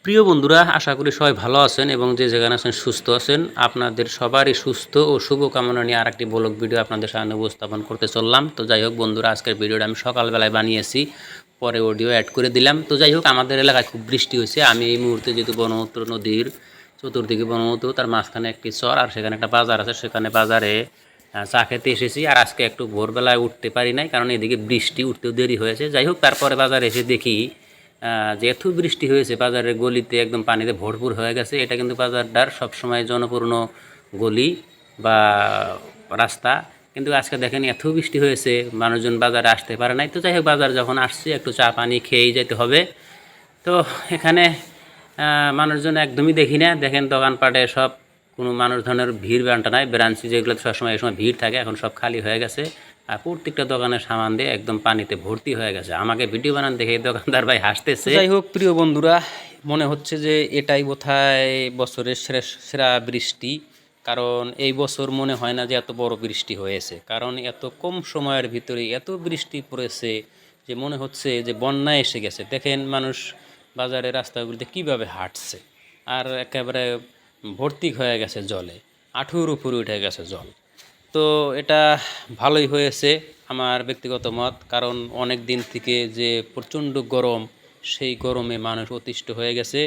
প্রিয় বন্ধুরা, আশা করি সবাই ভালো আছেন এবং যে যেখানে আছেন সুস্থ আছেন। আপনাদের সবারই সুস্থ ও শুভকামনা নিয়ে আরেকটি ব্লগ ভিডিও আপনাদের সামনে উপস্থাপন করতে চললাম। তো যাই হোক বন্ধুরা, আজকের ভিডিওটা আমি সকালবেলায় বানিয়েছি, পরে অডিও অ্যাড করে দিলাম। তো যাই হোক, আমাদের এলাকায় খুব বৃষ্টি হয়েছে। আমি এই মুহূর্তে যেহেতু ব্রহ্মপুত্র নদীর চতুর্দিকে ব্রহ্মপুত্র, তার মাঝখানে একটি চর আর সেখানে একটা বাজার আছে, সেখানে বাজারে চা খেতে এসেছি। আর আজকে একটু ভোরবেলায় উঠতে পারি নাই, কারণ এদিকে বৃষ্টি, উঠতেও দেরি হয়েছে। যাই হোক, তারপরে বাজারে এসে দেখি যে এত বৃষ্টি হয়েছে, বাজারের গলিতে একদম পানিতে ভরপুর হয়ে গেছে। এটা কিন্তু বাজারটার সবসময় জনপূর্ণ গলি বা রাস্তা, কিন্তু আজকে দেখেন এত বৃষ্টি হয়েছে, মানুষজন বাজারে আসতে পারে নাই। তো যাই হোক, বাজার যখন আসছে একটু চা পানি খেয়েই যেতে হবে। তো এখানে মানুষজন একদমই দেখি না। দেখেন দোকানপাটে সব কোনো মানুষ ধরনের ভিড় বান্টা নাই। ব্রাঞ্চি যেগুলো সবসময় এই সময় ভিড় থাকে, এখন সব খালি হয়ে গেছে। আর প্রত্যেকটা দোকানের সামান দিয়ে একদম পানিতে ভর্তি হয়ে গেছে। আমাকে ভিডিও বানান দেখে এই দোকানদার ভাই হাসতেছে। যাই হোক প্রিয় বন্ধুরা, মনে হচ্ছে যে এটাই বোধহয় বছরের সেরা বৃষ্টি, কারণ এই বছর মনে হয় না যে এত বড় বৃষ্টি হয়েছে। কারণ এত কম সময়ের ভিতরে এত বৃষ্টি পড়েছে যে মনে হচ্ছে যে বন্যা এসে গেছে। দেখেন মানুষ বাজারে রাস্তাগুলিতে কীভাবে হাঁটছে, আর একেবারে ভর্তি হয়ে গেছে জলে, হাঁটুর উপরে উঠে গেছে জল। তো এটা ভালোই হয়েছে আমার ব্যক্তিগত মত, কারণ অনেক দিন থেকে যে প্রচণ্ড গরম, সেই গরমে মানুষ অতিষ্ঠ হয়ে গেছে।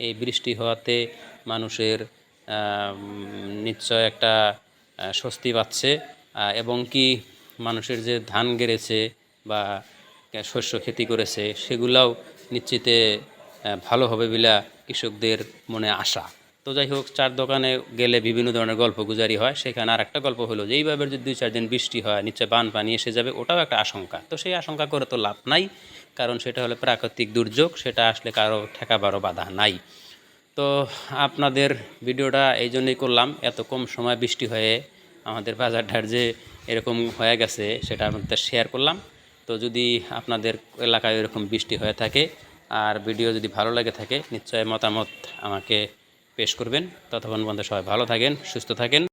এই বৃষ্টি হওয়াতে মানুষের নিশ্চয় একটা স্বস্তি পাচ্ছে। এবং কি মানুষের যে ধান গেড়েছে বা শস্য খেতি করেছে, সেগুলাও নিশ্চিতে ভালো হবে বলে কৃষকদের মনে আশা। তো যাই হোক, চার দোকানে গেলে বিভিন্ন ধরনের গল্প গুজারি হয়। সেখানে আর একটা গল্প হলো যে এইভাবে যদি 2-4 দিন বৃষ্টি হয়, নিশ্চয় বানপানি এসে যাবে, ওটাও একটা আশঙ্কা। তো সেই আশঙ্কা করে তো লাভ নাই, কারণ সেটা হলো প্রাকৃতিক দুর্যোগ, সেটা আসলে কারো ঠেকাবারও বাধা নাই। তো আপনাদের ভিডিওটা এই জন্যই করলাম, এত কম সময় বৃষ্টি হয়ে আমাদের বাজারটার যে এরকম হয়ে গেছে সেটা আপনাদের শেয়ার করলাম। তো যদি আপনাদের এলাকায় এরকম বৃষ্টি হয়ে থাকে আর ভিডিও যদি ভালো লাগে থাকে, নিশ্চয় মতামত আমাকে পেশ করবেন। ততক্ষণ পর্যন্ত সবাই ভালো থাকেন, সুস্থ থাকেন।